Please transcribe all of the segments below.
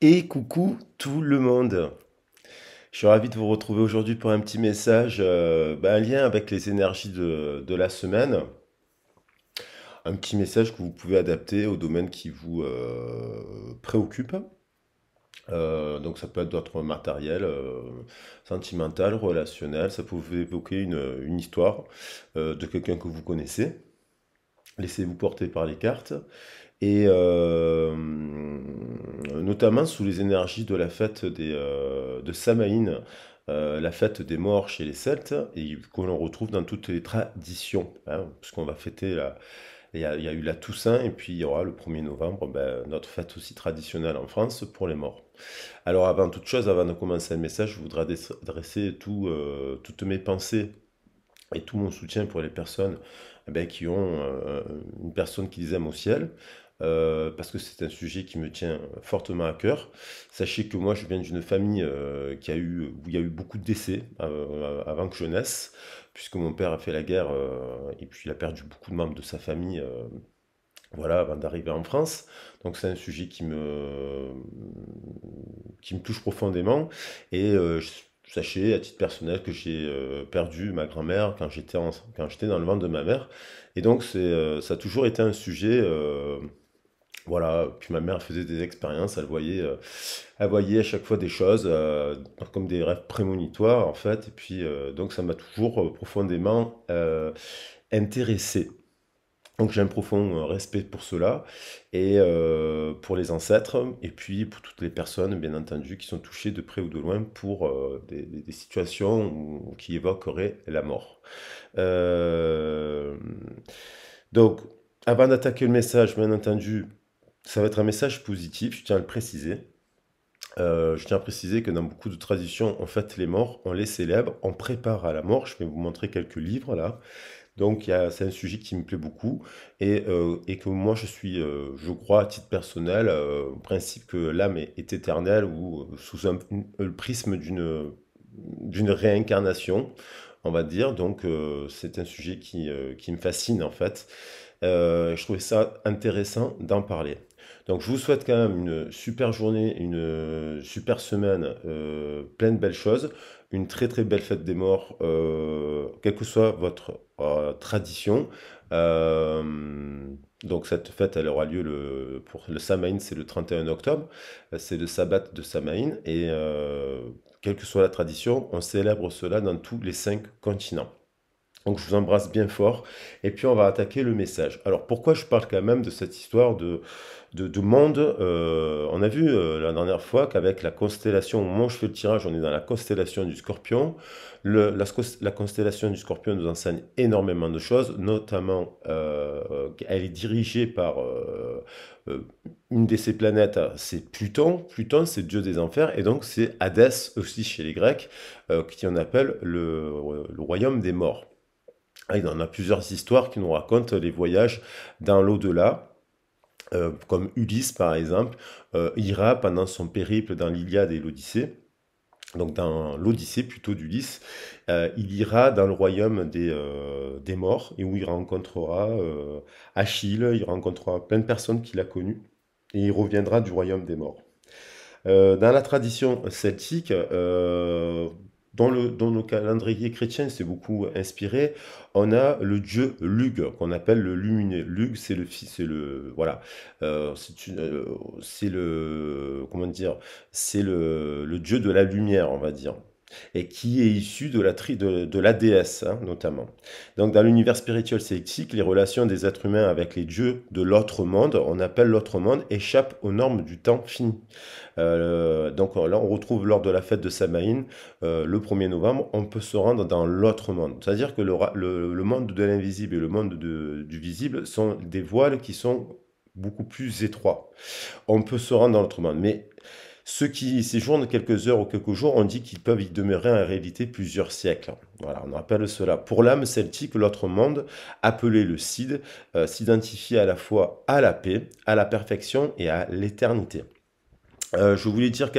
Et coucou tout le monde. Je suis ravi de vous retrouver aujourd'hui pour un petit message, un lien avec les énergies de la semaine. Un petit message que vous pouvez adapter au domaine qui vous préoccupe. Donc ça peut être votre matériel, sentimental, relationnel. Ça peut vous évoquer une histoire de quelqu'un que vous connaissez. Laissez-vous porter par les cartes. Et notamment sous les énergies de la fête de Samhain, la fête des morts chez les Celtes, et que l'on retrouve dans toutes les traditions, hein, puisqu'on va fêter il y a eu la Toussaint, et puis il y aura le 1er novembre, notre fête aussi traditionnelle en France pour les morts. Alors avant toute chose, avant de commencer le message, je voudrais adresser toutes mes pensées et tout mon soutien pour les personnes qui ont une personne qu'ils aiment au ciel, parce que c'est un sujet qui me tient fortement à cœur. Sachez que moi, je viens d'une famille où il y a eu beaucoup de décès avant que je naisse, puisque mon père a fait la guerre et puis il a perdu beaucoup de membres de sa famille. Voilà, avant d'arriver en France. Donc c'est un sujet qui me touche profondément. Et sachez, à titre personnel, que j'ai perdu ma grand-mère quand j'étais dans le ventre de ma mère. Et donc ça a toujours été un sujet. Voilà, puis ma mère faisait des expériences, elle voyait à chaque fois des choses comme des rêves prémonitoires en fait, et puis donc ça m'a toujours profondément intéressé. Donc j'ai un profond respect pour cela et pour les ancêtres et puis pour toutes les personnes bien entendu qui sont touchées de près ou de loin pour des situations qui évoqueraient la mort. Euh, donc avant d'attaquer le message, bien entendu, ça va être un message positif, je tiens à le préciser. Je tiens à préciser que dans beaucoup de traditions, on fête les morts, on les célèbre, on prépare à la mort. Je vais vous montrer quelques livres là. Donc c'est un sujet qui me plaît beaucoup et que moi je crois à titre personnel au principe que l'âme est éternelle ou sous le prisme d'une réincarnation, on va dire. Donc c'est un sujet qui me fascine en fait. Je trouvais ça intéressant d'en parler. Donc je vous souhaite quand même une super journée, une super semaine, plein de belles choses, une très très belle fête des morts, quelle que soit votre tradition. Euh, donc cette fête, elle aura lieu pour le Samhain, c'est le 31 octobre, c'est le sabbat de Samhain, et quelle que soit la tradition, on célèbre cela dans tous les 5 continents. Donc je vous embrasse bien fort. Et puis on va attaquer le message. Alors pourquoi je parle quand même de cette histoire de monde. On a vu la dernière fois qu'avec la constellation, au moment où je fais le tirage, on est dans la constellation du Scorpion. La constellation du Scorpion nous enseigne énormément de choses, notamment elle est dirigée par euh, une de ses planètes, c'est Pluton. Pluton, c'est le dieu des enfers, et donc c'est Hadès aussi chez les Grecs, qui en appelle le royaume des morts. Ah, il en a plusieurs histoires qui nous racontent les voyages dans l'au-delà, comme Ulysse par exemple, ira pendant son périple dans l'Iliade et l'Odyssée. Donc dans l'Odyssée plutôt d'Ulysse, il ira dans le royaume des morts et où il rencontrera Achille, il rencontrera plein de personnes qu'il a connues et il reviendra du royaume des morts. Dans la tradition celtique, dans le calendrier chrétien, c'est beaucoup inspiré. On a le dieu Lugh, qu'on appelle le lumineux. Lugh, c'est le fils, c'est le, voilà, c'est le, comment dire, c'est le dieu de la lumière, on va dire, et qui est issu de la déesse, hein, notamment. Donc, dans l'univers spirituel celtique, les relations des êtres humains avec les dieux de l'autre monde, on appelle l'autre monde, échappent aux normes du temps fini. Donc là, on retrouve lors de la fête de Samhain, le 1er novembre, on peut se rendre dans l'autre monde. C'est-à-dire que le monde de l'invisible et le monde du visible sont des voiles qui sont beaucoup plus étroits. On peut se rendre dans l'autre monde. Mais ceux qui séjournent quelques heures ou quelques jours, on dit qu'ils peuvent y demeurer en réalité plusieurs siècles. Voilà, on appelle cela. Pour l'âme celtique, l'autre monde, appelé le Cid, s'identifie à la fois à la paix, à la perfection et à l'éternité. Je voulais dire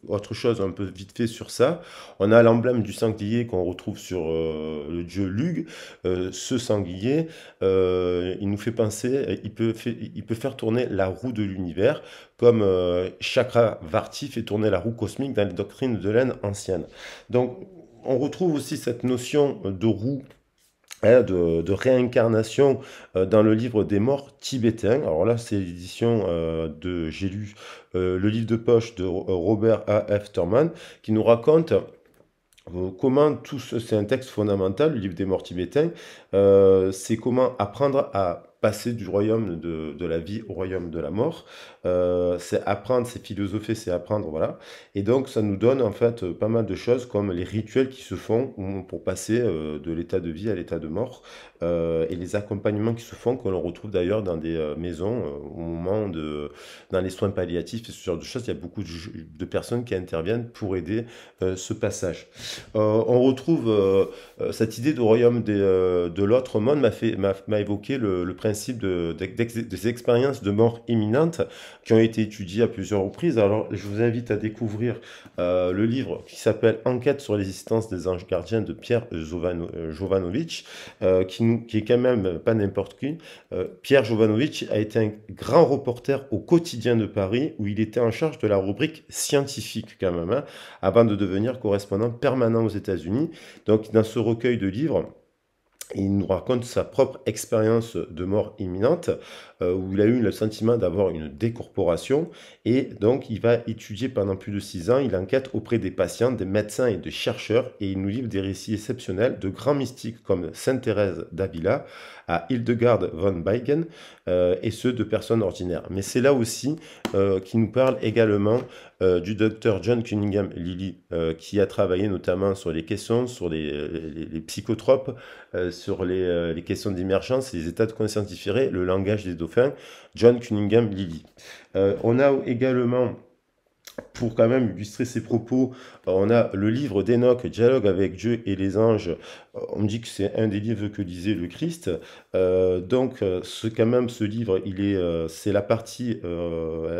autre chose un peu vite fait sur ça. On a l'emblème du sanglier qu'on retrouve sur le dieu Lugh. Ce sanglier, il nous fait penser, il peut faire tourner la roue de l'univers, comme Chakravarti fait tourner la roue cosmique dans les doctrines de l'Inde ancienne. Donc, on retrouve aussi cette notion de roue, hein, de réincarnation dans le livre des morts tibétains. Alors là, c'est l'édition j'ai lu le livre de poche de Robert A. F. Thurman, qui nous raconte comment c'est un texte fondamental, le livre des morts tibétains, c'est comment apprendre à passer du royaume de la vie au royaume de la mort. C'est apprendre, c'est philosopher, c'est apprendre, voilà. Et donc ça nous donne en fait pas mal de choses comme les rituels qui se font pour passer de l'état de vie à l'état de mort, et les accompagnements qui se font, que l'on retrouve d'ailleurs dans des maisons au moment dans les soins palliatifs et ce genre de choses. Il y a beaucoup de personnes qui interviennent pour aider ce passage. On retrouve cette idée de royaume de l'autre monde m'a évoqué le principe des expériences de mort imminente qui ont été étudiées à plusieurs reprises. Alors, je vous invite à découvrir le livre qui s'appelle Enquête sur l'existence des anges gardiens de Pierre Jovanovic, qui est quand même pas n'importe qui. Pierre Jovanovic a été un grand reporter au Quotidien de Paris où il était en charge de la rubrique scientifique quand même, hein, avant de devenir correspondant permanent aux États-Unis. Donc, dans ce recueil de livres, il nous raconte sa propre expérience de mort imminente, où il a eu le sentiment d'avoir une décorporation, et donc il va étudier pendant plus de 6 ans, il enquête auprès des patients, des médecins et des chercheurs, et il nous livre des récits exceptionnels de grands mystiques comme Sainte Thérèse d'Avila à Hildegard von Bingen, et ceux de personnes ordinaires. Mais c'est là aussi qu'il nous parle également du docteur John Cunningham Lilly, qui a travaillé notamment sur les questions, sur les psychotropes, sur les questions d'émergence, les états de conscience différés, le langage des dauphins, John Cunningham Lilly. On a également, pour quand même illustrer ses propos, on a le livre d'Enoch, Dialogue avec Dieu et les anges. On dit que c'est un des livres que lisait le Christ. Quand même, ce livre, c'est la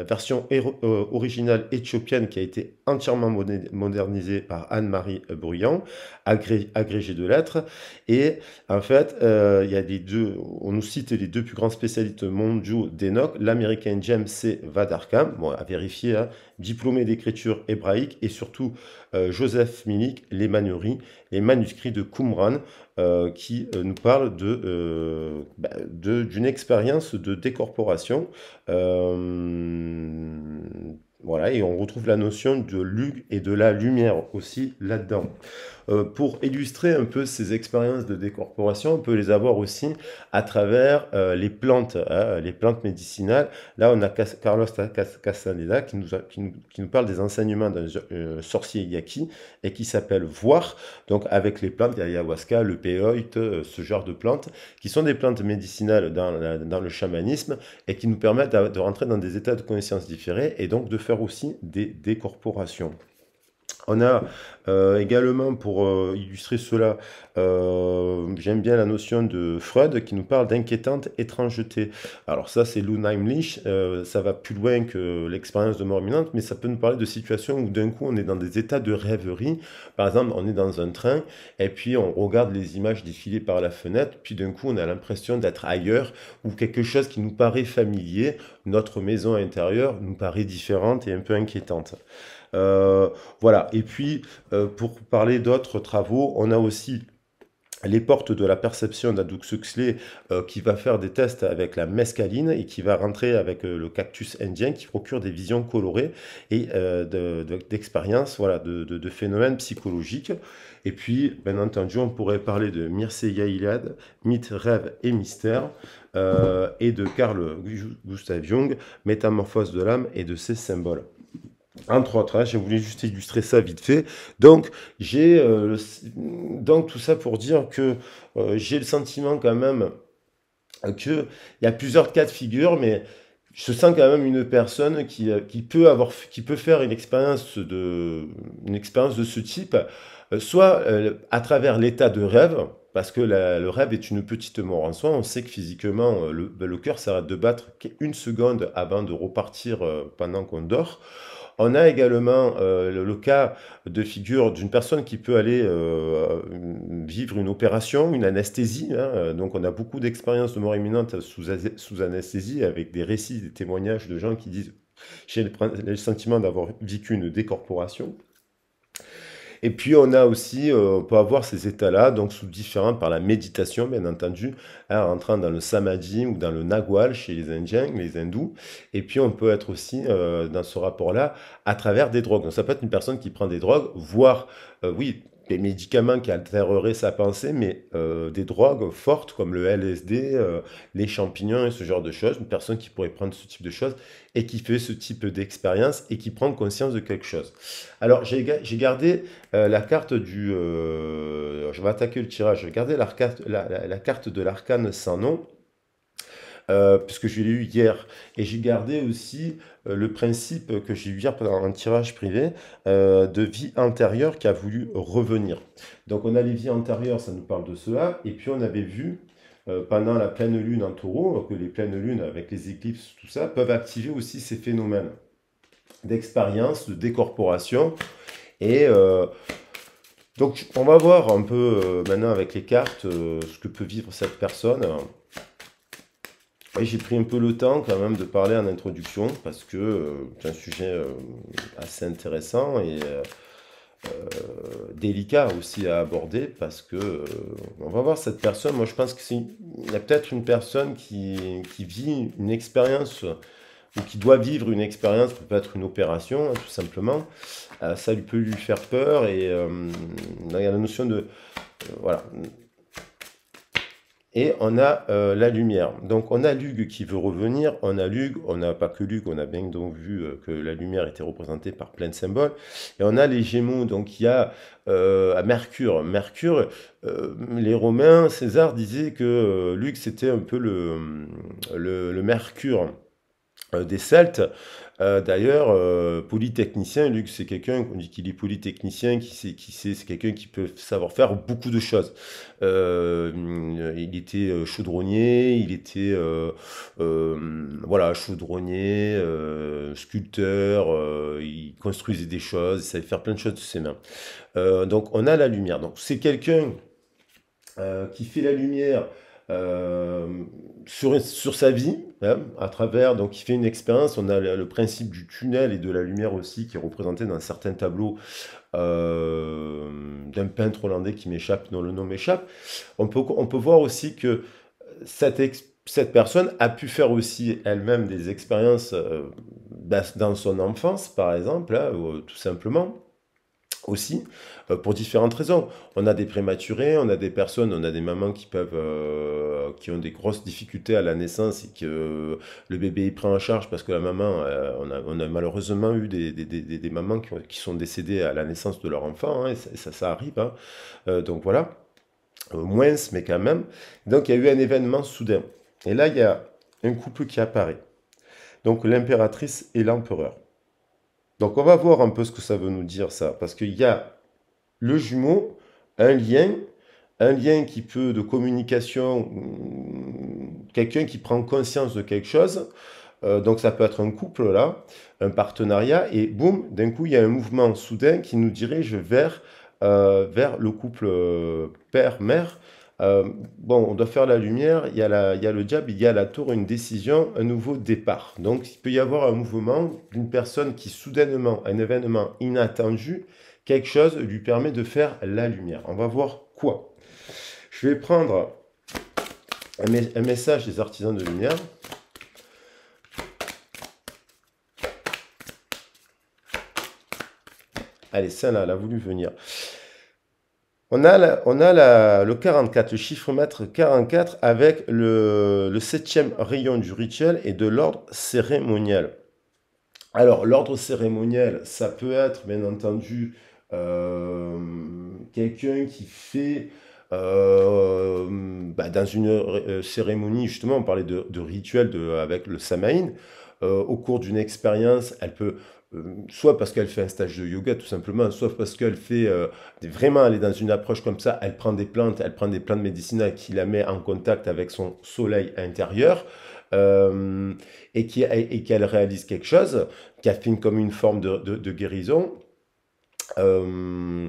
version originale éthiopienne qui a été entièrement modernisée par Anne-Marie Bruyant, agrégée de lettres. Et en fait, il y a on nous cite les deux plus grands spécialistes mondiaux d'Enoch, l'américain James C. Vadarkam, bon, à vérifier, hein, diplômé d'écriture hébraïque, et surtout Joseph Minik, les manuscrits de Qumran, qui nous parlent d'une expérience de décorporation. Voilà, et on retrouve la notion de Lugh et de la lumière aussi là-dedans. Pour illustrer un peu ces expériences de décorporation, on peut les avoir aussi à travers les plantes, hein, les plantes médicinales. Là, on a Carlos Castaneda qui nous parle des enseignements d'un sorcier yaqui et qui s'appelle Voir. Donc, avec les plantes, il y a ayahuasca, le peyote, ce genre de plantes, qui sont des plantes médicinales dans le chamanisme et qui nous permettent de rentrer dans des états de conscience différés et donc de faire aussi des décorporations. On a également, pour illustrer cela, j'aime bien la notion de Freud qui nous parle d'inquiétante étrangeté. Alors ça, c'est Lou Heimlich, ça va plus loin que l'expérience de mort imminente, mais ça peut nous parler de situations où d'un coup on est dans des états de rêverie. Par exemple, on est dans un train et puis on regarde les images défiler par la fenêtre, puis d'un coup on a l'impression d'être ailleurs ou quelque chose qui nous paraît familier, notre maison intérieure nous paraît différente et un peu inquiétante. Voilà, et puis pour parler d'autres travaux, on a aussi les portes de la perception d'Aldous Huxley, qui va faire des tests avec la mescaline et qui va rentrer avec le cactus indien qui procure des visions colorées et d'expériences, voilà, de phénomènes psychologiques. Et puis, bien entendu, on pourrait parler de Mircea Eliade, Mythe, rêve et mystère, et de Carl Gustav Jung, Métamorphose de l'âme et de ses symboles. Entre autres, hein, j'ai voulu juste illustrer ça vite fait. Donc, donc tout ça pour dire que j'ai le sentiment quand même qu'il y a plusieurs cas de figure, mais je sens quand même une personne qui peut faire une expérience de ce type, soit à travers l'état de rêve, parce que le rêve est une petite mort en soi. On sait que physiquement, le cœur s'arrête de battre une seconde avant de repartir pendant qu'on dort. On a également le cas de figure d'une personne qui peut aller vivre une opération, une anesthésie, hein. Donc on a beaucoup d'expériences de mort imminente sous anesthésie avec des récits, des témoignages de gens qui disent j'ai le sentiment d'avoir vécu une décorporation. Et puis on a aussi, on peut avoir ces états-là, donc sous différents par la méditation, bien entendu, hein, rentrant dans le samadhi ou dans le nagwal chez les Indiens, les hindous. Et puis on peut être aussi dans ce rapport-là à travers des drogues. Donc ça peut être une personne qui prend des drogues, voire, oui, des médicaments qui altéreraient sa pensée, mais des drogues fortes comme le LSD, les champignons et ce genre de choses. Une personne qui pourrait prendre ce type de choses et qui fait ce type d'expérience et qui prend conscience de quelque chose. Alors j'ai gardé la carte du... je vais attaquer le tirage. J'ai gardé la carte de l'arcane sans nom, puisque je l'ai eu hier. Et j'ai gardé aussi le principe que j'ai eu hier pendant un tirage privé de vie antérieure qui a voulu revenir. Donc on a les vies antérieures, ça nous parle de cela. Et puis on avait vu pendant la pleine lune en taureau, que les pleines lunes avec les éclipses, tout ça, peuvent activer aussi ces phénomènes d'expérience, de décorporation. Et donc, on va voir un peu maintenant avec les cartes ce que peut vivre cette personne. Et j'ai pris un peu le temps quand même de parler en introduction parce que c'est un sujet assez intéressant et délicat aussi à aborder parce que on va voir cette personne. Moi, je pense qu'il y a peut-être une personne qui vit une expérience ou qui doit vivre une expérience, peut-être une opération, hein, tout simplement. Ça lui peut lui faire peur et il y a la notion de... voilà. Et on a la lumière. Donc on a Lug qui veut revenir, on a Lug, on n'a pas que Lug, on a bien donc vu que la lumière était représentée par plein de symboles. Et on a les Gémeaux, donc il y a Mercure. Mercure, les Romains, César disait que Lug c'était un peu le Mercure des Celtes. D'ailleurs, polytechnicien, Luc, c'est quelqu'un, on dit qu'il est polytechnicien, c'est quelqu'un qui peut savoir faire beaucoup de choses. Il était chaudronnier, il était voilà, chaudronnier, sculpteur, il construisait des choses, il savait faire plein de choses de ses mains. Donc on a la lumière. Donc c'est quelqu'un qui fait la lumière euh, sur sa vie, hein, à travers, donc il fait une expérience, on a le principe du tunnel et de la lumière aussi qui est représenté dans certains tableaux d'un peintre hollandais qui m'échappe, dont le nom m'échappe. On peut voir aussi que cette personne a pu faire aussi elle-même des expériences dans son enfance, par exemple, hein, tout simplement aussi, pour différentes raisons. On a des prématurés, on a des personnes, on a des mamans qui peuvent, qui ont des grosses difficultés à la naissance et que le bébé est pris en charge parce que la maman, on a malheureusement eu des mamans qui sont décédées à la naissance de leur enfant, hein, et ça arrive, hein. Donc voilà, moins, mais quand même. Donc il y a eu un événement soudain. Et là, il y a un couple qui apparaît. Donc l'impératrice et l'empereur. Donc on va voir un peu ce que ça veut nous dire ça, parce qu'il y a le jumeau, un lien, un lien qui peut de communication, quelqu'un qui prend conscience de quelque chose, donc ça peut être un couple là, un partenariat, et boum, d'un coup il y a un mouvement soudain qui nous dirige vers le couple père-mère. Bon, on doit faire la lumière, il y a le diable, il y a la tour, une décision, un nouveau départ. Donc il peut y avoir un mouvement d'une personne qui soudainement, un événement inattendu, quelque chose lui permet de faire la lumière. On va voir quoi. Je vais prendre un message des artisans de lumière. Allez, celle-là, elle a voulu venir. On a le 44, le chiffre maître 44 avec le 7e rayon du rituel et de l'ordre cérémoniel. Alors, l'ordre cérémoniel, ça peut être, bien entendu, quelqu'un qui fait dans une cérémonie, justement, on parlait de rituel avec le Samaïn, au cours d'une expérience, elle peut soit parce qu'elle fait un stage de yoga tout simplement, soit parce qu'elle fait vraiment, elle est dans une approche comme ça, elle prend des plantes médicinales qui la met en contact avec son soleil intérieur, euh, et qu'elle réalise quelque chose, qu'elle fait comme une forme de guérison. Euh,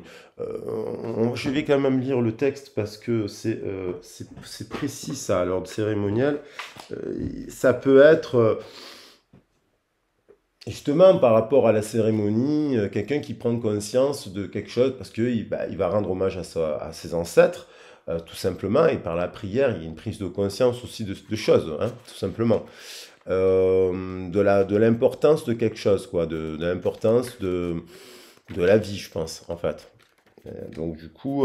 je vais quand même lire le texte parce que c'est précis ça, à l'ordre cérémonial. Ça peut être justement par rapport à la cérémonie, quelqu'un qui prend conscience de quelque chose parce il va rendre hommage à ses ancêtres, tout simplement, et par la prière, il y a une prise de conscience aussi de choses, hein, tout simplement. De l'importance de quelque chose, quoi, de l'importance de la vie, je pense, en fait. Donc du coup,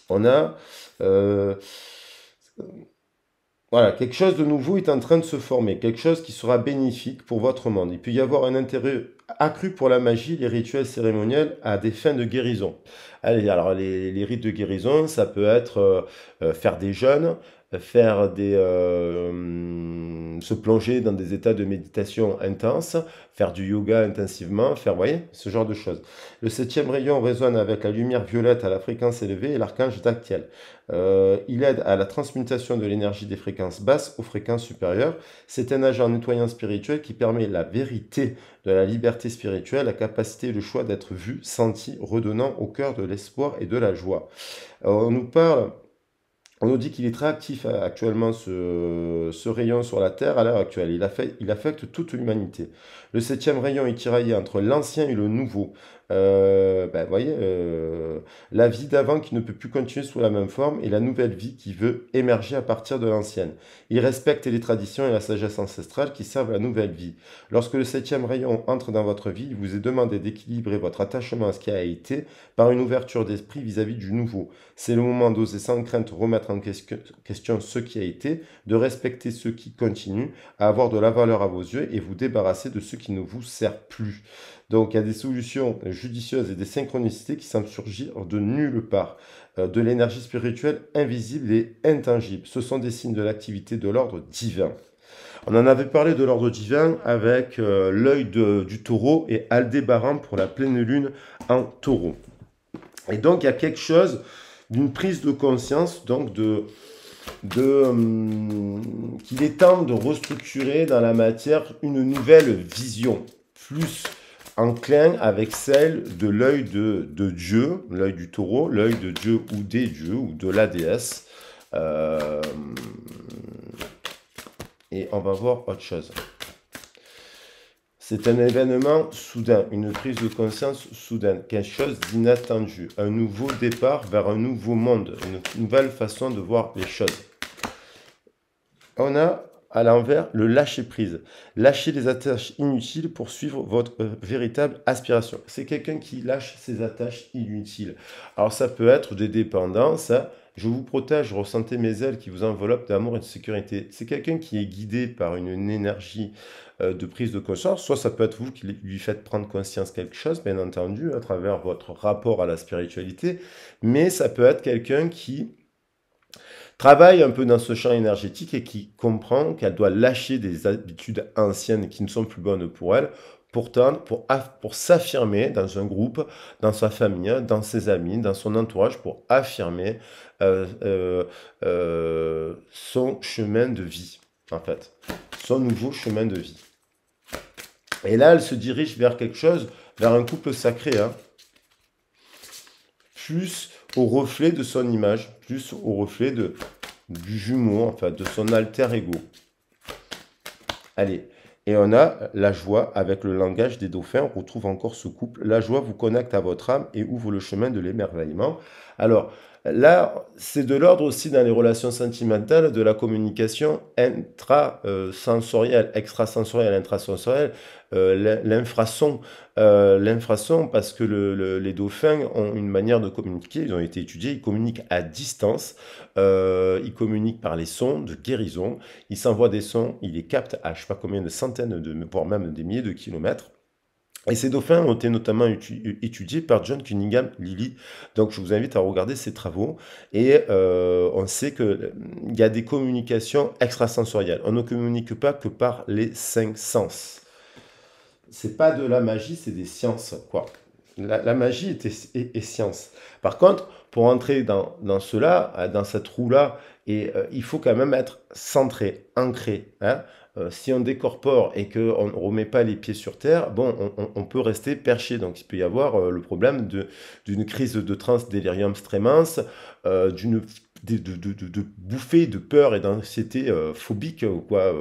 on a euh, voilà, quelque chose de nouveau est en train de se former, quelque chose qui sera bénéfique pour votre monde. Il peut y avoir un intérêt accru pour la magie, les rituels cérémoniels à des fins de guérison. Allez, alors les rites de guérison, ça peut être faire des jeûnes, se plonger dans des états de méditation intense, faire du yoga intensivement, faire, vous voyez, ce genre de choses. Le septième rayon résonne avec la lumière violette à la fréquence élevée et l'archange Dactyl. Il aide à la transmutation de l'énergie des fréquences basses aux fréquences supérieures. C'est un agent nettoyant spirituel qui permet la vérité de la liberté spirituelle, la capacité et le choix d'être vu, senti, redonnant au cœur de l'espoir et de la joie. On nous dit qu'il est très actif actuellement, ce rayon sur la Terre à l'heure actuelle. Il affecte toute l'humanité. Le septième rayon est tiraillé entre l'ancien et le nouveau. Vous voyez, la vie d'avant qui ne peut plus continuer sous la même forme et la nouvelle vie qui veut émerger à partir de l'ancienne. Il respecte les traditions et la sagesse ancestrale qui servent la nouvelle vie. Lorsque le septième rayon entre dans votre vie, il vous est demandé d'équilibrer votre attachement à ce qui a été par une ouverture d'esprit vis-à-vis du nouveau. C'est le moment d'oser sans crainte remettre en question ce qui a été, de respecter ce qui continue, à avoir de la valeur à vos yeux et vous débarrasser de ce qui ne vous sert plus. Donc il y a des solutions judicieuses et des synchronicités qui semblent surgir de nulle part, de l'énergie spirituelle invisible et intangible. Ce sont des signes de l'activité de l'ordre divin. On en avait parlé de l'ordre divin avec l'œil du taureau et Aldébaran pour la pleine lune en taureau. Et donc il y a quelque chose d'une prise de conscience, donc qu'il est temps de restructurer dans la matière une nouvelle vision, plus enclin avec celle de l'œil de Dieu, l'œil du taureau, l'œil de Dieu ou des dieux ou de la déesse. Et on va voir autre chose. C'est un événement soudain, une prise de conscience soudaine, quelque chose d'inattendu, un nouveau départ vers un nouveau monde, une nouvelle façon de voir les choses. On a à l'envers le lâcher-prise. Lâcher les attaches inutiles pour suivre votre véritable aspiration. C'est quelqu'un qui lâche ses attaches inutiles. Alors ça peut être des dépendances, hein. Je vous protège, ressentez mes ailes qui vous enveloppent d'amour et de sécurité. C'est quelqu'un qui est guidé par une énergie de prise de conscience. Soit ça peut être vous qui lui faites prendre conscience quelque chose, bien entendu, à travers votre rapport à la spiritualité. Mais ça peut être quelqu'un qui travaille un peu dans ce champ énergétique et qui comprend qu'elle doit lâcher des habitudes anciennes qui ne sont plus bonnes pour elle, pour s'affirmer dans un groupe, dans sa famille, dans ses amis, dans son entourage, pour affirmer son chemin de vie, en fait, son nouveau chemin de vie. Et là, elle se dirige vers quelque chose, vers un couple sacré, hein, plus au reflet de son image, plus au reflet du jumeau, en fait, de son alter ego. Allez, et on a la joie avec le langage des dauphins, on retrouve encore ce couple. La joie vous connecte à votre âme et ouvre le chemin de l'émerveillement. Alors là, c'est de l'ordre aussi dans les relations sentimentales de la communication intrasensorielle, extrasensorielle, intrasensorielle, l'infrason. L'infrason, parce que les dauphins ont une manière de communiquer, ils ont été étudiés, ils communiquent à distance, ils communiquent par les sons de guérison, ils s'envoient des sons, ils les captent à je ne sais pas combien de centaines, voire même des milliers de kilomètres. Et ces dauphins ont été notamment étudiés par John Cunningham Lilly. Donc je vous invite à regarder ces travaux. Et on sait qu'il y a des communications extrasensorielles. On ne communique pas que par les 5 sens. c'est pas de la magie, c'est des sciences, quoi. La magie est science. Par contre, pour entrer dans cela, dans cette roue-là, il faut quand même être centré, ancré, hein. Si on décorpore et qu'on ne remet pas les pieds sur terre, bon, on peut rester perché. Donc, il peut y avoir le problème d'une crise de transe délirium tremens, d'une de bouffées de peur et d'anxiété phobique, ou quoi,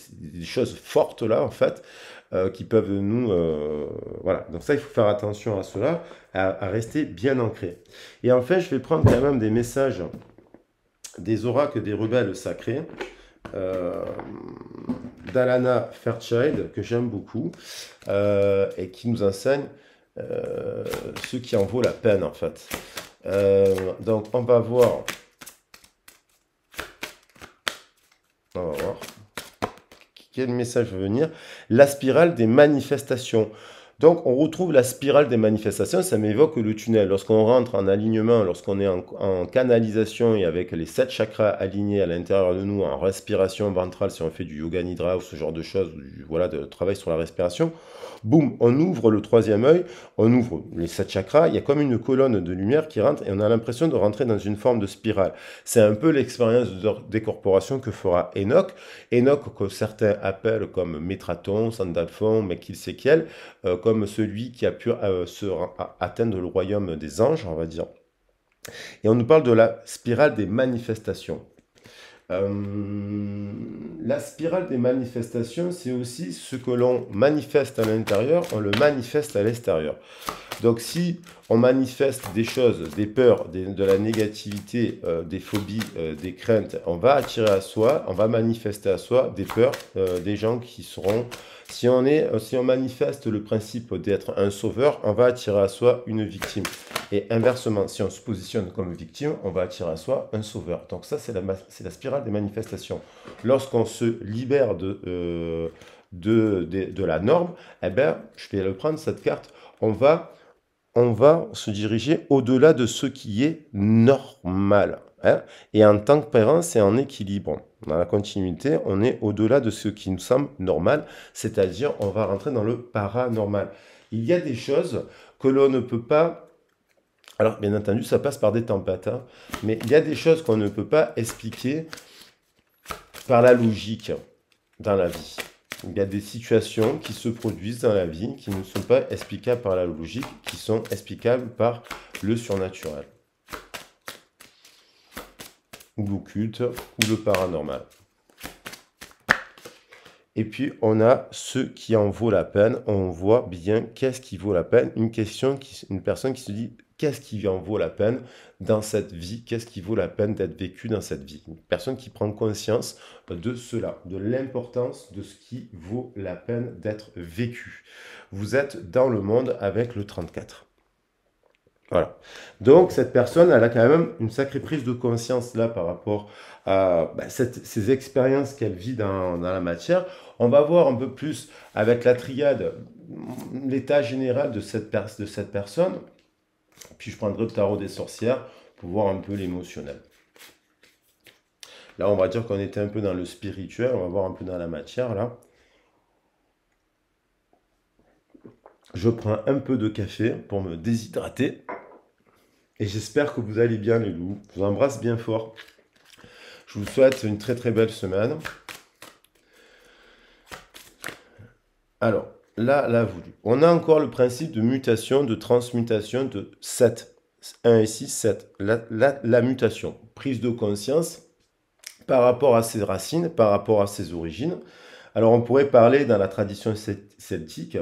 des choses fortes là, en fait, qui peuvent nous... voilà, donc ça, il faut faire attention à cela, à rester bien ancré. Et en fait, je vais prendre quand même des messages des oracles des rebelles sacrés, euh, d'Alana Fairchild, que j'aime beaucoup, et qui nous enseigne ce qui en vaut la peine, en fait. Donc, on va voir quel message veut venir. La spirale des manifestations. Donc, on retrouve la spirale des manifestations, ça m'évoque le tunnel. Lorsqu'on rentre en alignement, lorsqu'on est en canalisation et avec les 7 chakras alignés à l'intérieur de nous, en respiration ventrale, si on fait du yoga nidra ou ce genre de choses, voilà, de travail sur la respiration, boum, on ouvre le troisième œil, on ouvre les 7 chakras, il y a comme une colonne de lumière qui rentre et on a l'impression de rentrer dans une forme de spirale. C'est un peu l'expérience de décorporation que fera Enoch. Enoch, que certains appellent comme Métraton, Sandalphon, Mekilséchiel, comme celui qui a pu atteindre le royaume des anges, on va dire. Et on nous parle de la spirale des manifestations. La spirale des manifestations, c'est aussi ce que l'on manifeste à l'intérieur, on le manifeste à l'extérieur. Donc si on manifeste des choses, des peurs, de la négativité, des phobies, des craintes, on va attirer à soi, on va manifester à soi des peurs, des gens qui seront... Si on manifeste le principe d'être un sauveur, on va attirer à soi une victime. Et inversement, si on se positionne comme victime, on va attirer à soi un sauveur. Donc ça, c'est la spirale des manifestations. Lorsqu'on se libère de la norme, eh ben, je vais le prendre, cette carte, on va se diriger au-delà de ce qui est normal, hein. Et en tant que parent, c'est en équilibre. Dans la continuité, on est au-delà de ce qui nous semble normal, c'est-à-dire on va rentrer dans le paranormal. Il y a des choses que l'on ne peut pas... Alors, bien entendu, ça passe par des tempêtes, hein, mais il y a des choses qu'on ne peut pas expliquer par la logique dans la vie. Il y a des situations qui se produisent dans la vie qui ne sont pas explicables par la logique, qui sont explicables par le surnaturel, ou l'occulte, ou le paranormal. Et puis, on a ce qui en vaut la peine. On voit bien qu'est-ce qui vaut la peine. Une personne qui se dit, qu'est-ce qui en vaut la peine dans cette vie? Qu'est-ce qui vaut la peine d'être vécu dans cette vie? Une personne qui prend conscience de cela, de l'importance de ce qui vaut la peine d'être vécu. Vous êtes dans le monde avec le 34. Voilà. Donc, cette personne, elle a quand même une sacrée prise de conscience là par rapport à ces expériences qu'elle vit dans la matière. On va voir un peu plus avec la triade l'état général de cette personne. Puis je prendrai le tarot des sorcières pour voir un peu l'émotionnel. Là, on va dire qu'on était un peu dans le spirituel, on va voir un peu dans la matière là. Je prends un peu de café pour me déshydrater. Et j'espère que vous allez bien les loups. Je vous embrasse bien fort. Je vous souhaite une très très belle semaine. Alors, là, on a encore le principe de mutation, de transmutation de 7. 1 et 6, 7. La mutation, prise de conscience par rapport à ses racines, par rapport à ses origines. Alors, on pourrait parler dans la tradition celtique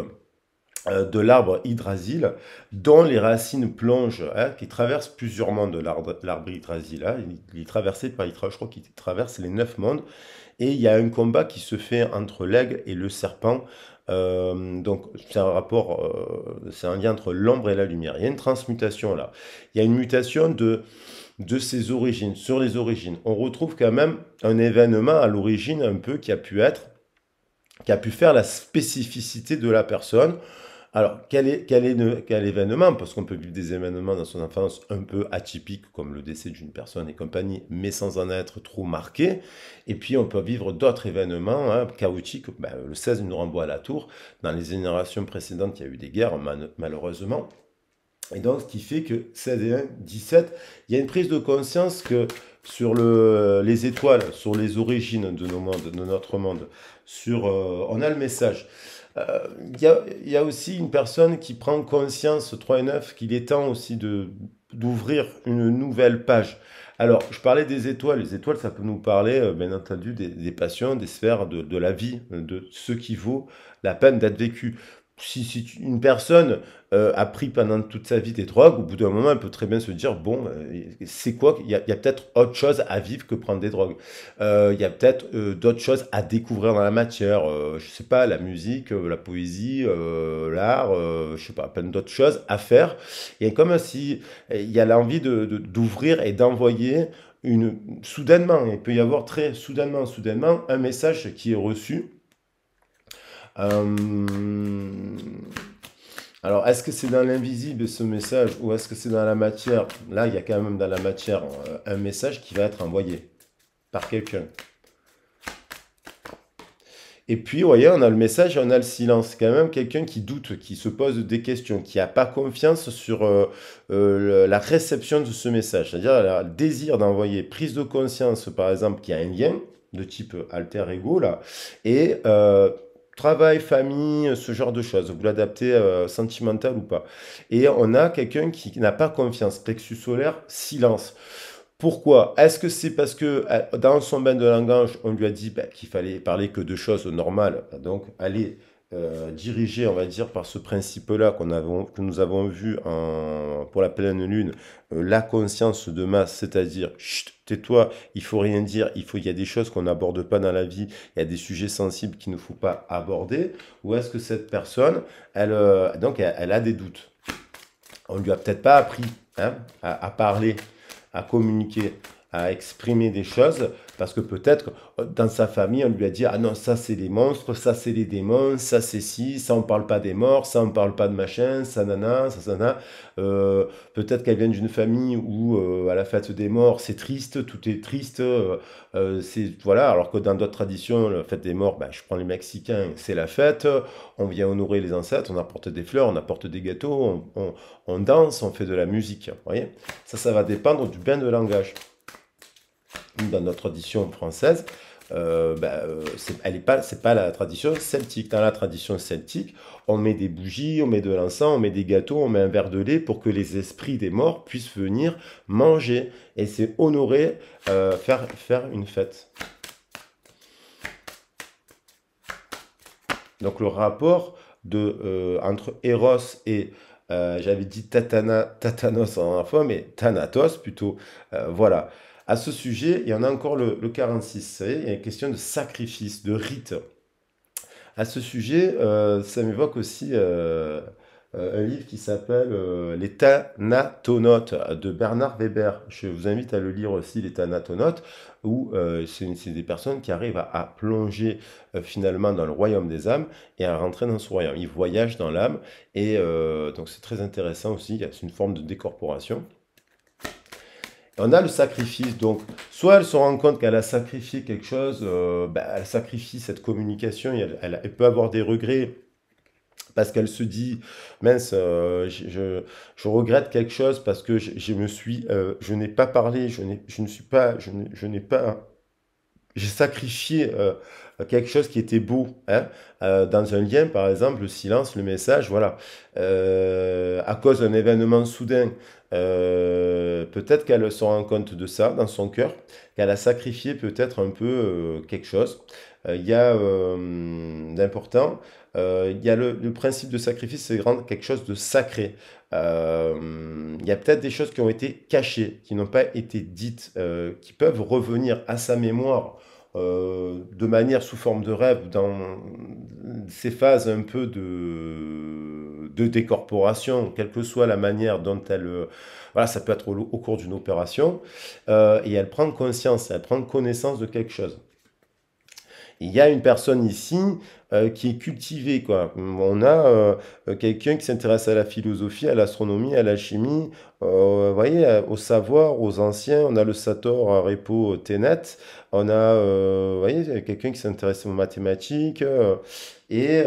de l'arbre Yggdrasil, dont les racines plongent, hein, qui traversent plusieurs mondes, l'arbre Yggdrasil. Hein. Il est traversé par, je crois qu'il traverse les 9 mondes. Et il y a un combat qui se fait entre l'aigle et le serpent. Donc c'est un rapport, c'est un lien entre l'ombre et la lumière. Il y a une transmutation là. Il y a une mutation de ses origines, sur les origines. On retrouve quand même un événement à l'origine un peu qui a pu faire la spécificité de la personne. Alors, quel événement? Parce qu'on peut vivre des événements dans son enfance un peu atypiques, comme le décès d'une personne et compagnie, mais sans en être trop marqué. Et puis, on peut vivre d'autres événements hein, chaotiques. Ben, le 16 nous renvoie à la tour. Dans les générations précédentes, il y a eu des guerres, malheureusement. Et donc, ce qui fait que 16 et 1, 17, il y a une prise de conscience que sur les étoiles, sur les origines de nos mondes, de notre monde, on a le message. Il y a aussi une personne qui prend conscience, 3 et 9, qu'il est temps aussi d'ouvrir une nouvelle page. Alors, je parlais des étoiles. Les étoiles, ça peut nous parler, bien entendu, des passions, des sphères de la vie, de ce qui vaut la peine d'être vécu. Si une personne a pris pendant toute sa vie des drogues, au bout d'un moment, elle peut très bien se dire, bon, c'est quoi? Il y a peut-être autre chose à vivre que prendre des drogues. Il y a peut-être d'autres choses à découvrir dans la matière. Je sais pas, la musique, la poésie, l'art, je sais pas, plein d'autres choses à faire. Et comme si il y a l'envie d'ouvrir et d'envoyer soudainement, il peut y avoir très soudainement, un message qui est reçu. Euh, alors, est-ce que c'est dans l'invisible ce message ou est-ce que c'est dans la matière? Là, il y a quand même dans la matière un message qui va être envoyé par quelqu'un. Et puis, vous voyez, on a le message et on a le silence. Quand même quelqu'un qui doute, qui se pose des questions, qui n'a pas confiance sur la réception de ce message. C'est-à-dire le désir d'envoyer prise de conscience, par exemple, qui a un lien de type alter ego, là, et travail, famille, ce genre de choses. Vous l'adaptez sentimental ou pas. Et on a quelqu'un qui n'a pas confiance. Plexus solaire, silence. Pourquoi? Est-ce que c'est parce que dans son bain de langage, on lui a dit qu'il fallait parler que de choses normales, donc aller diriger, on va dire, par ce principe-là que nous avons vu pour la pleine lune, la conscience de masse, c'est-à-dire, chut, tais-toi, il faut rien dire, il y a des choses qu'on n'aborde pas dans la vie, il y a des sujets sensibles qu'il ne faut pas aborder, ou est-ce que cette personne, elle a des doutes? On lui a peut-être pas appris hein, à parler à communiquer, à exprimer des choses, parce que peut-être dans sa famille, on lui a dit, ah non, ça c'est les monstres, ça c'est les démons, ça c'est ci, ça on parle pas des morts, ça on parle pas de machin, ça nana, ça nana. Peut-être qu'elle vient d'une famille où à la fête des morts, c'est triste, tout est triste, voilà, alors que dans d'autres traditions, la fête des morts, ben, je prends les Mexicains, c'est la fête, on vient honorer les ancêtres, on apporte des fleurs, on apporte des gâteaux, on danse, on fait de la musique, vous voyez? Ça va dépendre du bain de langage. Dans notre tradition française, c'est pas la tradition celtique. Dans la tradition celtique, on met des bougies, on met de l'encens, on met des gâteaux, on met un verre de lait pour que les esprits des morts puissent venir manger. Et c'est honorer, faire une fête. Donc le rapport entre Eros et j'avais dit Tatanos en enfant, mais Thanatos plutôt. Voilà. À ce sujet, il y en a encore le 46. Vous savez, il y a une question de sacrifice, de rite. À ce sujet, ça m'évoque aussi un livre qui s'appelle Les Thanatonautes de Bernard Weber. Je vous invite à le lire aussi, Les Thanatonautes, où c'est des personnes qui arrivent à plonger finalement dans le royaume des âmes et à rentrer dans ce royaume. Ils voyagent dans l'âme et donc c'est très intéressant aussi. C'est une forme de décorporation. On a le sacrifice, donc soit elle se rend compte qu'elle a sacrifié quelque chose, elle sacrifie cette communication, et elle peut avoir des regrets parce qu'elle se dit, mince, je regrette quelque chose parce que je n'ai pas parlé, je ne suis pas, je n'ai pas j'ai sacrifié quelque chose qui était beau, hein, dans un lien, par exemple, le silence, le message, voilà. À cause d'un événement soudain, peut-être qu'elle se rend compte de ça dans son cœur, qu'elle a sacrifié peut-être un peu quelque chose. Il y a d'important, il y a le principe de sacrifice, c'est rendre quelque chose de sacré. Il y a peut-être des choses qui ont été cachées, qui n'ont pas été dites, qui peuvent revenir à sa mémoire de manière sous forme de rêve dans ces phases un peu de décorporation, quelle que soit la manière dont voilà, ça peut être au cours d'une opération, et elle prend conscience, elle prend connaissance de quelque chose. Il y a une personne ici qui est cultivée, quoi. On a quelqu'un qui s'intéresse à la philosophie, à l'astronomie, à la chimie, vous voyez, au savoir, aux anciens. On a le Sator Repo Tenet. On a, vous voyez, quelqu'un qui s'intéresse aux mathématiques. Et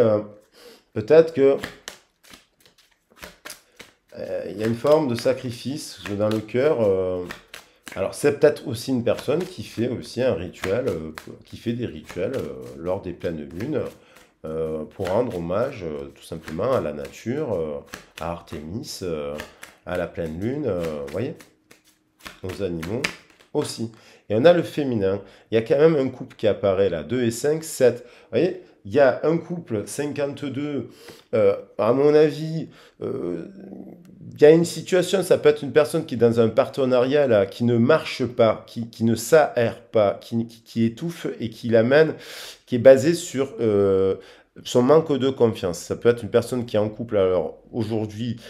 peut-être que il y a une forme de sacrifice dans le cœur. Alors, c'est peut-être aussi une personne qui fait aussi un rituel, qui fait des rituels lors des pleines lunes pour rendre hommage tout simplement à la nature, à Artémis, à la pleine lune, vous voyez, aux animaux aussi. Et on a le féminin. Il y a quand même un couple qui apparaît là, 2 et 5, 7. Vous voyez, il y a un couple 52, à mon avis, euh, il y a une situation, ça peut être une personne qui est dans un partenariat là, qui ne marche pas, qui ne s'aère pas, qui étouffe et qui l'amène, qui est basé sur son manque de confiance. Ça peut être une personne qui est en couple, alors aujourd'hui,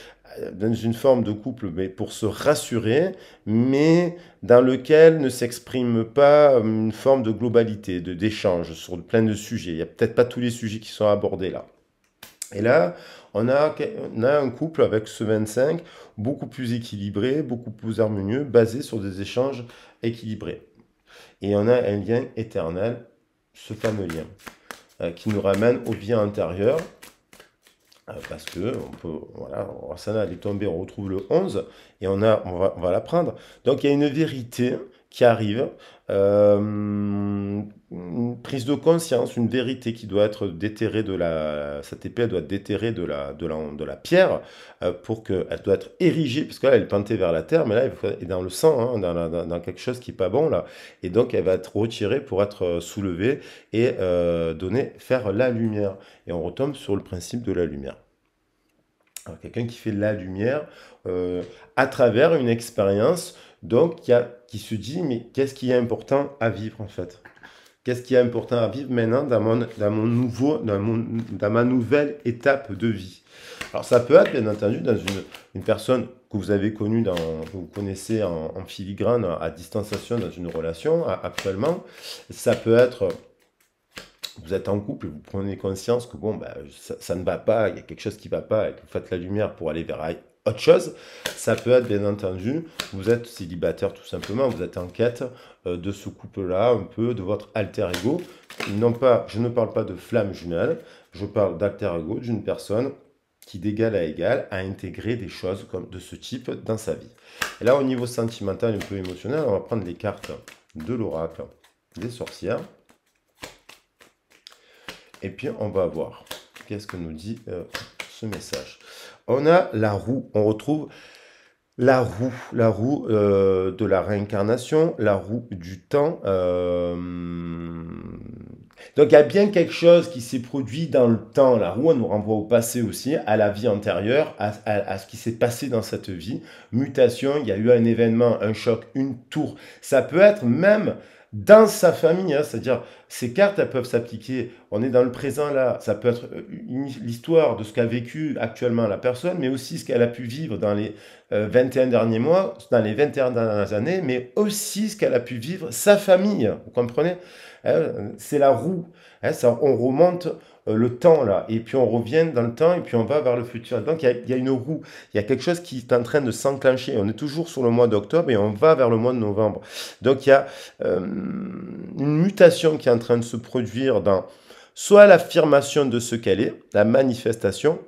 dans une forme de couple, mais pour se rassurer, mais dans lequel ne s'exprime pas une forme de globalité, d'échange sur plein de sujets. Il n'y a peut-être pas tous les sujets qui sont abordés là. Et là, on a un couple avec ce 25 beaucoup plus équilibré, beaucoup plus harmonieux, basé sur des échanges équilibrés. Et on a un lien éternel, ce fameux lien, qui nous ramène aux vies intérieures, parce que on peut, voilà, Rossana elle est tombée, on retrouve le 11, et on va l'apprendre. Donc il y a une vérité qui arrive, une prise de conscience, une vérité qui doit être déterrée de cette épée, elle doit être déterrée de la pierre, pour qu'elle doit être érigée, parce que là elle est plantée vers la terre, mais là elle est dans le sang, hein, dans quelque chose qui n'est pas bon là, et donc elle va être retirée pour être soulevée et faire la lumière. Et on retombe sur le principe de la lumière. Alors, quelqu'un qui fait la lumière à travers une expérience, donc qui se dit, mais qu'est-ce qui est important à vivre en fait? Qu'est-ce qui est important à vivre maintenant dans ma nouvelle étape de vie? Alors ça peut être bien entendu dans une personne que vous avez connue, que vous connaissez en filigrane, à distanciation dans une relation actuellement. Ça peut être vous êtes en couple et vous prenez conscience que bon, bah, ça ne va pas, il y a quelque chose qui ne va pas et que vous faites la lumière pour aller vers autre chose. Ça peut être bien entendu, vous êtes célibataire tout simplement, vous êtes en quête de ce couple-là, un peu de votre alter ego. Non pas, je ne parle pas de flamme jumelle, je parle d'alter ego, d'une personne qui d'égal à égal a intégré des choses comme de ce type dans sa vie. Et là, au niveau sentimental et un peu émotionnel, on va prendre les cartes de l'oracle des sorcières. Et puis, on va voir qu'est-ce que nous dit ce message. On a la roue. On retrouve la roue de la réincarnation, la roue du temps. Donc, il y a bien quelque chose qui s'est produit dans le temps. La roue, elle nous renvoie au passé aussi, à la vie antérieure, à ce qui s'est passé dans cette vie. Mutation, il y a eu un événement, un choc, une tour. Ça peut être même dans sa famille, hein, c'est-à-dire ces cartes, elles peuvent s'appliquer, on est dans le présent là, ça peut être l'histoire de ce qu'a vécu actuellement la personne, mais aussi ce qu'elle a pu vivre dans les 21 derniers mois, dans les 21 dernières années, mais aussi ce qu'elle a pu vivre sa famille, vous comprenez? C'est la roue, hein, on remonte le temps là, et puis on revient dans le temps, et puis on va vers le futur. Donc il y a une roue, il y a quelque chose qui est en train de s'enclencher. On est toujours sur le mois d'octobre et on va vers le mois de novembre. Donc il y a une mutation qui est en train de se produire dans soit l'affirmation de ce qu'elle est, la manifestation,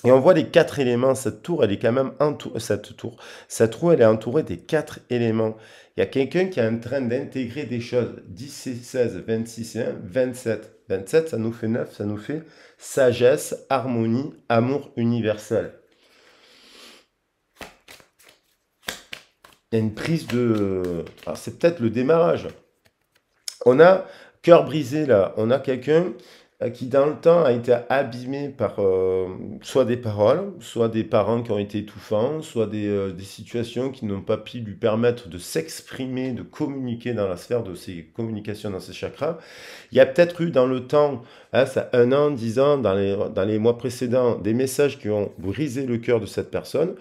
et on voit les 4 éléments. Cette tour, elle est quand même entourée. Cette roue, elle est entourée des 4 éléments. Il y a quelqu'un qui est en train d'intégrer des choses. 10, 16, 26 et 1, 27. 27, ça nous fait 9, ça nous fait sagesse, harmonie, amour universel. Il y a une prise de... c'est peut-être le démarrage. On a cœur brisé là. On a quelqu'un qui dans le temps a été abîmé par soit des paroles, soit des parents qui ont été étouffants, soit des situations qui n'ont pas pu lui permettre de s'exprimer, de communiquer dans la sphère de ses communications dans ses chakras. Il y a peut-être eu dans le temps, hein, ça, 1 an, 10 ans, dans les mois précédents, des messages qui ont brisé le cœur de cette personne.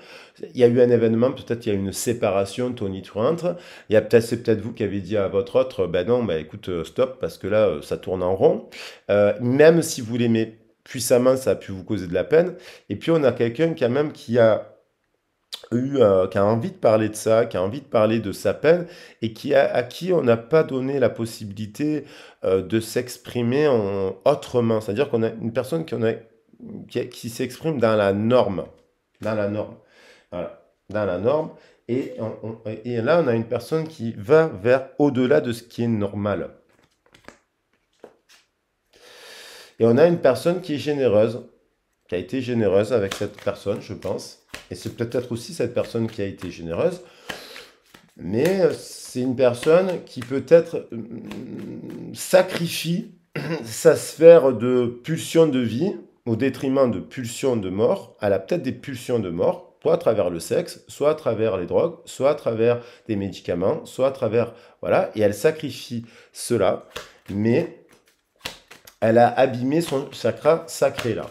Il y a eu un événement, peut-être il y a eu une séparation tonitruante. Il y a peut-être, c'est peut-être vous qui avez dit à votre autre, ben non, ben écoute, stop, parce que là, ça tourne en rond. Même si vous l'aimez puissamment, ça a pu vous causer de la peine. Et puis on a quelqu'un quand même qui a qui a envie de parler de ça, qui a envie de parler de sa peine, et à qui on n'a pas donné la possibilité de s'exprimer autrement. C'est-à-dire qu'on a une personne qui s'exprime dans la norme. Dans la norme. Voilà. Dans la norme. Et là, on a une personne qui va vers au-delà de ce qui est normal. Et on a une personne qui est généreuse, qui a été généreuse avec cette personne, je pense. Et c'est peut-être aussi cette personne qui a été généreuse. Mais c'est une personne qui peut-être sacrifie sa sphère de pulsion de vie au détriment de pulsions de mort. Elle a peut-être des pulsions de mort, soit à travers le sexe, soit à travers les drogues, soit à travers des médicaments, soit à travers... Voilà, et elle sacrifie cela, mais elle a abîmé son chakra sacré là.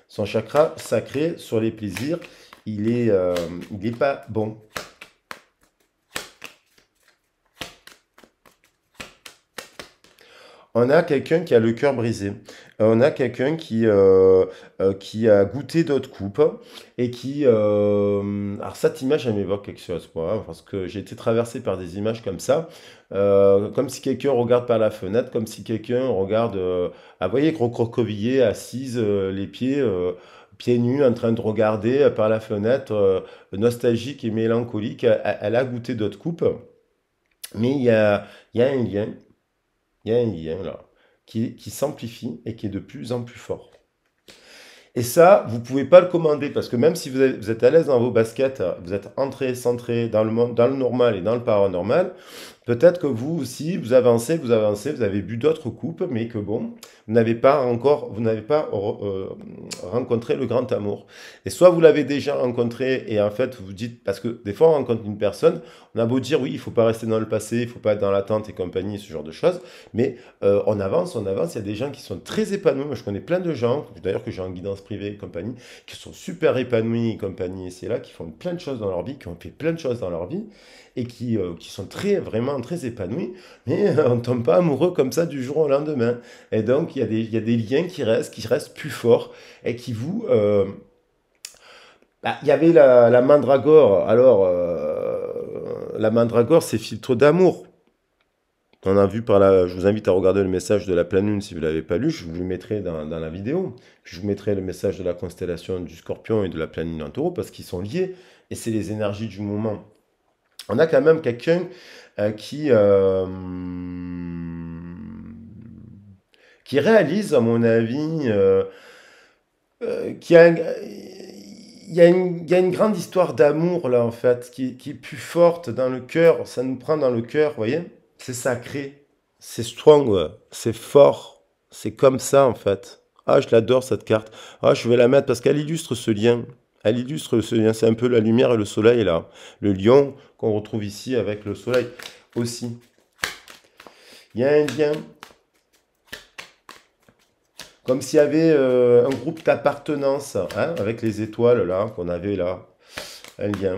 Son chakra sacré sur les plaisirs, il est pas bon. On a quelqu'un qui a le cœur brisé. On a quelqu'un qui a goûté d'autres coupes et qui... alors cette image, elle m'évoque quelque chose, moi, hein, parce que j'ai été traversé par des images comme ça, comme si quelqu'un regarde par la fenêtre, comme si quelqu'un regarde... ah, vous voyez, recroquevillée, assise, les pieds... pieds nus, en train de regarder par la fenêtre, nostalgique et mélancolique. Elle a goûté d'autres coupes, mais il y a un lien. Il y a un lien là qui s'amplifie et qui est de plus en plus fort. Et ça, vous ne pouvez pas le commander parce que même si vous êtes à l'aise dans vos baskets, vous êtes entré, centré dans le monde, dans le normal et dans le paranormal, peut-être que vous aussi, vous avancez, vous avez bu d'autres coupes, mais que bon, vous n'avez pas rencontré le grand amour. Et soit vous l'avez déjà rencontré et en fait vous vous dites, parce que des fois on rencontre une personne, on a beau dire oui, il faut pas rester dans le passé, il faut pas être dans l'attente et compagnie, ce genre de choses, mais on avance, il y a des gens qui sont très épanouis. Moi je connais plein de gens, d'ailleurs que j'ai en guidance privée et compagnie, qui sont super épanouis et compagnie, et c'est là, qui font plein de choses dans leur vie, qui ont fait plein de choses dans leur vie, et qui sont vraiment très épanouis, mais on ne tombe pas amoureux comme ça du jour au lendemain. Et donc, il y a des liens qui restent plus forts, et qui vous... bah, il y avait la mandragore. Alors, la mandragore, c'est filtre d'amour. On a vu par là, je vous invite à regarder le message de la pleine lune si vous ne l'avez pas lu, je vous le mettrai dans la vidéo. Puis je vous mettrai le message de la constellation du Scorpion et de la pleine lune en Taureau parce qu'ils sont liés et c'est les énergies du moment. On a quand même quelqu'un qui réalise, à mon avis, qui a il y a une grande histoire d'amour là en fait, qui est plus forte dans le cœur, ça nous prend dans le cœur, vous voyez? C'est sacré, c'est strong, ouais. C'est fort, c'est comme ça en fait. Ah, je l'adore cette carte. Ah, je vais la mettre parce qu'elle illustre ce lien. Elle illustre ce lien, c'est un peu la lumière et le soleil là. Le lion qu'on retrouve ici avec le soleil aussi. Il y a un lien, comme s'il y avait un groupe d'appartenance, hein, avec les étoiles là, qu'on avait là. Un lien,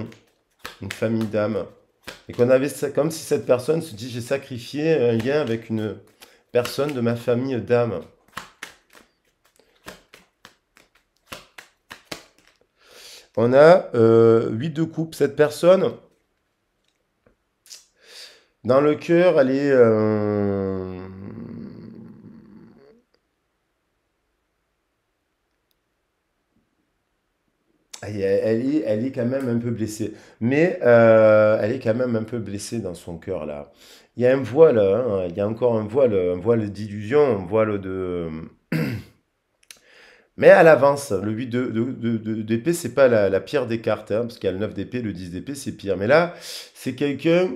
une famille d'âmes. Et qu'on avait ça, comme si cette personne se dit, j'ai sacrifié un lien avec une personne de ma famille d'âmes. On a 8 de coupe. Cette personne, dans le cœur, elle est quand même un peu blessée. Mais elle est quand même un peu blessée dans son cœur, là. Il y a un voile, hein, il y a encore un voile d'illusion, un voile de... Mais elle avance. Le 8 d'épée, c'est pas la pire des cartes, hein, parce qu'il y a le 9 d'épée, le 10 d'épée, c'est pire. Mais là, c'est quelqu'un,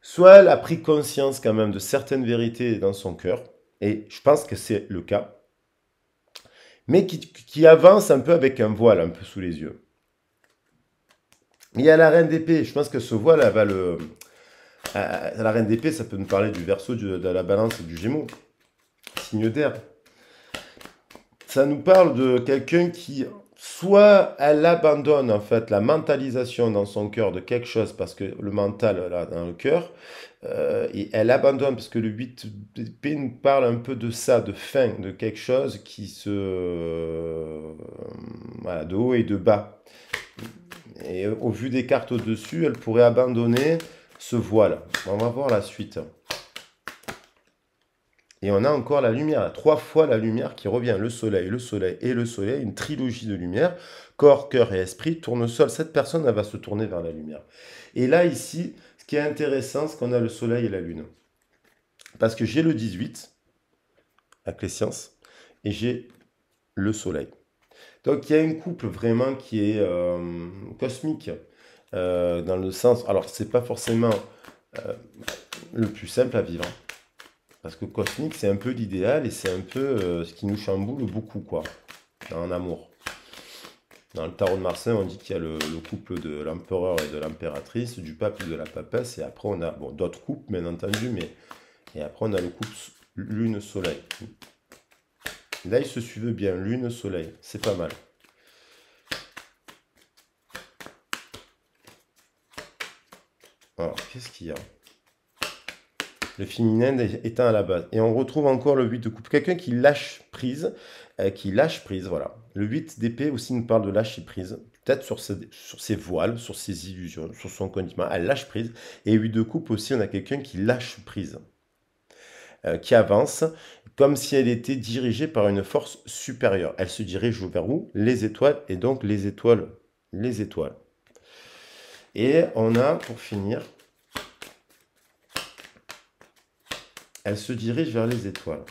soit elle a pris conscience quand même de certaines vérités dans son cœur, et je pense que c'est le cas. mais qui avance un peu avec un voile un peu sous les yeux. Il y a la reine d'épée. Je pense que ce voile, elle va le... La reine d'épée, ça peut nous parler du Verseau, de la balance et du Gémeaux. Signe d'air. Ça nous parle de quelqu'un qui, soit elle abandonne en fait la mentalisation dans son cœur de quelque chose, parce que le mental, là, dans le cœur, et elle abandonne, parce que le 8 d'épée nous parle un peu de ça, de fin, de quelque chose qui se... voilà, de haut et de bas. Et au vu des cartes au-dessus, elle pourrait abandonner ce voile. On va voir la suite. Et on a encore la lumière, 3 fois la lumière qui revient. Le soleil et le soleil, une trilogie de lumière. Corps, cœur et esprit, tournesol. Cette personne, elle va se tourner vers la lumière. Et là, ici, ce qui est intéressant, c'est qu'on a le soleil et la lune. Parce que j'ai le 18, avec les sciences, et j'ai le soleil. Donc il y a une couple vraiment qui est cosmique, dans le sens... Alors, c'est pas forcément le plus simple à vivre. Parce que cosmique, c'est un peu l'idéal et c'est un peu ce qui nous chamboule beaucoup, quoi, en amour. Dans le tarot de Marseille, on dit qu'il y a le couple de l'empereur et de l'impératrice, du pape et de la papesse, et après on a bon, d'autres couples, bien entendu, mais et après on a le couple lune-soleil. Là, ils se suivent bien, lune-soleil, c'est pas mal. Alors, qu'est-ce qu'il y a? Le féminin étant à la base. Et on retrouve encore le 8 de coupe. Quelqu'un qui lâche prise, voilà. Le 8 d'épée aussi nous parle de lâcher prise. Peut-être sur ses voiles, sur ses illusions, sur son condiment. Elle lâche prise. Et 8 de coupe aussi, on a quelqu'un qui lâche prise. Qui avance, comme si elle était dirigée par une force supérieure. Elle se dirige vers où? Les étoiles. Et donc les étoiles. Les étoiles. Et on a, pour finir... Elle se dirige vers les étoiles,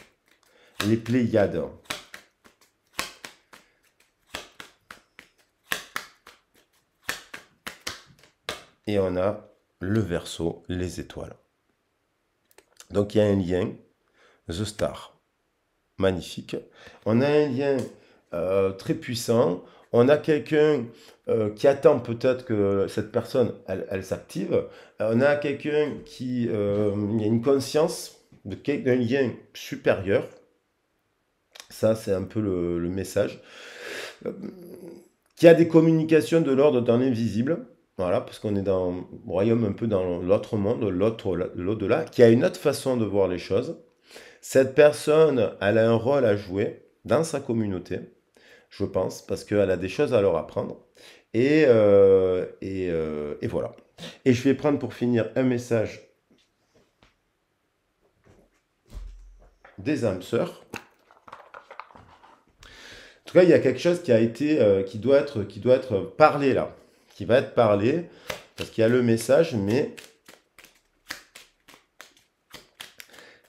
les Pléiades. Et on a le Verseau, les étoiles. Donc il y a un lien, The Star, magnifique. On a un lien très puissant. On a quelqu'un qui attend peut-être que cette personne, elle s'active. On a quelqu'un qui... il y a une conscience d'un lien supérieur. Ça, c'est un peu le message. Qui a des communications de l'ordre d'un invisible. Voilà, parce qu'on est dans le royaume, un peu dans l'autre monde, l'au-delà, qui a une autre façon de voir les choses. Cette personne, elle a un rôle à jouer dans sa communauté, je pense, parce qu'elle a des choses à leur apprendre. Et voilà. Et je vais prendre pour finir un message des âmes sœurs. En tout cas, il y a quelque chose qui a été, qui doit être parlé là, qui va être parlé, parce qu'il y a le message, mais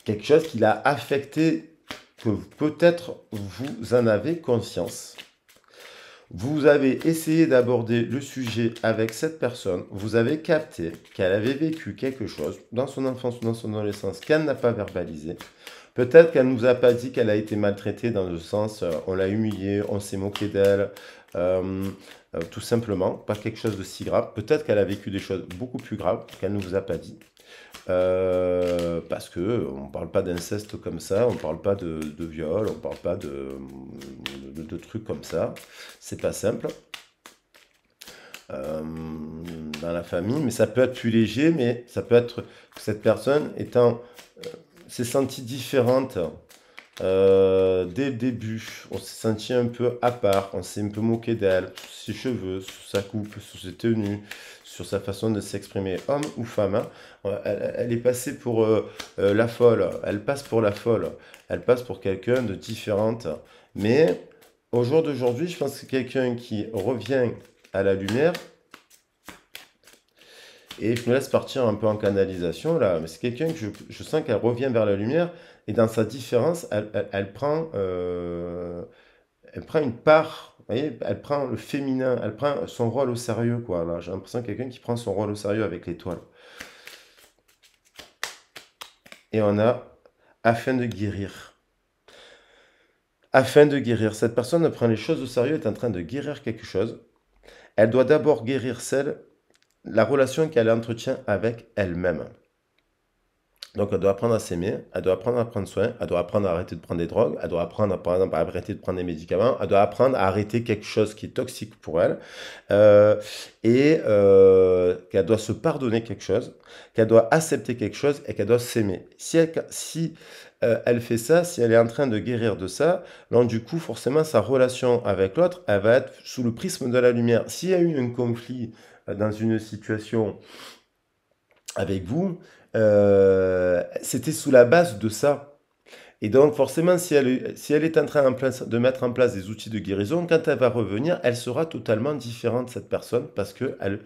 quelque chose qui l'a affecté, que peut-être vous en avez conscience. Vous avez essayé d'aborder le sujet avec cette personne, vous avez capté qu'elle avait vécu quelque chose dans son enfance ou dans son adolescence qu'elle n'a pas verbalisé. Peut-être qu'elle ne nous a pas dit qu'elle a été maltraitée dans le sens, on l'a humiliée, on s'est moqué d'elle, tout simplement, pas quelque chose de si grave. Peut-être qu'elle a vécu des choses beaucoup plus graves qu'elle ne vous a pas dit. Parce que on ne parle pas d'inceste comme ça, on ne parle pas de viol, on ne parle pas de trucs comme ça. C'est pas simple. Dans la famille, mais ça peut être plus léger, mais ça peut être que cette personne étant s'est sentie différente dès le début. On s'est senti un peu à part, on s'est un peu moqué d'elle, sur ses cheveux, sur sa coupe, sur ses tenues, sur sa façon de s'exprimer, homme ou femme. Hein. Elle est passée pour la folle, elle passe pour la folle, elle passe pour quelqu'un de différente. Mais au jour d'aujourd'hui, je pense que c'est quelqu'un qui revient à la lumière. Et je me laisse partir un peu en canalisation là, mais c'est quelqu'un que je sens qu'elle revient vers la lumière et dans sa différence, elle prend une part, vous voyez, elle prend le féminin, elle prend son rôle au sérieux quoi. Là, j'ai l'impression de quelqu'un qui prend son rôle au sérieux avec l'étoile. Et on a afin de guérir. afin de guérir. Cette personne prend les choses au sérieux, est en train de guérir quelque chose. Elle doit d'abord guérir la relation qu'elle entretient avec elle-même. Donc, elle doit apprendre à s'aimer, elle doit apprendre à prendre soin, elle doit apprendre à arrêter de prendre des drogues, elle doit apprendre, par exemple, à arrêter de prendre des médicaments, elle doit apprendre à arrêter quelque chose qui est toxique pour elle, qu'elle doit se pardonner quelque chose, qu'elle doit accepter quelque chose et qu'elle doit s'aimer. Si elle fait ça, si elle est en train de guérir de ça, donc du coup, forcément, sa relation avec l'autre, elle va être sous le prisme de la lumière. S'il y a eu un conflit dans une situation avec vous, c'était sous la base de ça. Et donc, forcément, si elle est en train de mettre en place des outils de guérison, quand elle va revenir, elle sera totalement différente, cette personne, parce qu'elle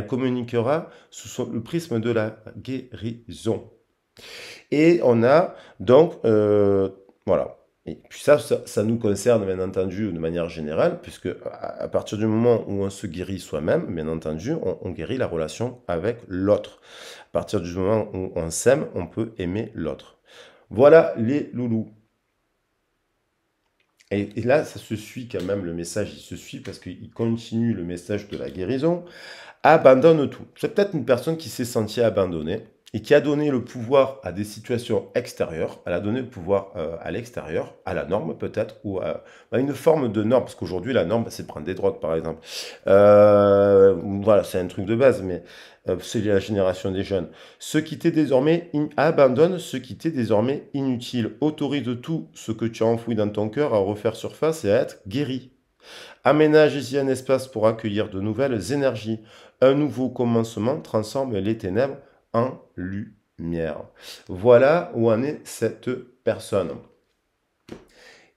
communiquera sous le prisme de la guérison. Et on a donc, voilà. Et puis ça nous concerne, bien entendu, de manière générale, puisque à partir du moment où on se guérit soi-même, bien entendu, on guérit la relation avec l'autre. À partir du moment où on s'aime, on peut aimer l'autre. Voilà les loulous. Et là, ça se suit quand même, le message, il se suit parce qu'il continue le message de la guérison. Abandonne tout. C'est peut-être une personne qui s'est sentie abandonnée et qui a donné le pouvoir à des situations extérieures. Elle a donné le pouvoir à l'extérieur, à la norme peut-être, ou à une forme de norme. Parce qu'aujourd'hui, la norme, c'est de prendre des drogues, par exemple. Voilà, c'est un truc de base, mais c'est la génération des jeunes. Abandonne ce qui t'est désormais inutile. Autorise tout ce que tu as enfoui dans ton cœur à refaire surface et à être guéri. Aménage ici un espace pour accueillir de nouvelles énergies. Un nouveau commencement transforme les ténèbres en lumière. Voilà où en est cette personne.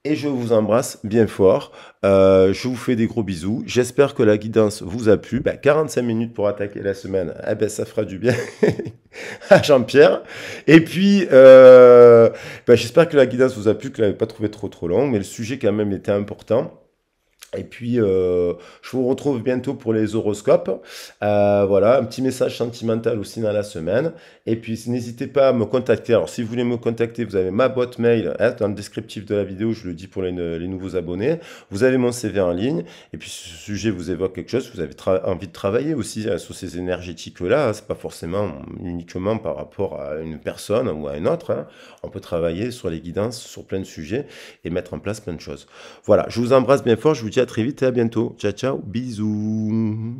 Et je vous embrasse bien fort. Je vous fais des gros bisous. J'espère que la guidance vous a plu. 45 minutes pour attaquer la semaine, ça fera du bien à Jean-Pierre. Et puis, j'espère que la guidance vous a plu, que vous ne l'avez pas trouvé trop long, mais le sujet quand même était important. Et puis, je vous retrouve bientôt pour les horoscopes. Voilà, un petit message sentimental aussi dans la semaine. Et puis, n'hésitez pas à me contacter. Alors, si vous voulez me contacter, vous avez ma boîte mail dans le descriptif de la vidéo. Je le dis pour les nouveaux abonnés. Vous avez mon CV en ligne. Et puis, si ce sujet vous évoque quelque chose, vous avez envie de travailler aussi sur ces énergétiques-là. C'est pas forcément uniquement par rapport à une personne ou à une autre. Hein. On peut travailler sur les guidances, sur plein de sujets et mettre en place plein de choses. Voilà, je vous embrasse bien fort. Je vous dis à très vite et à bientôt. Ciao, ciao, bisous.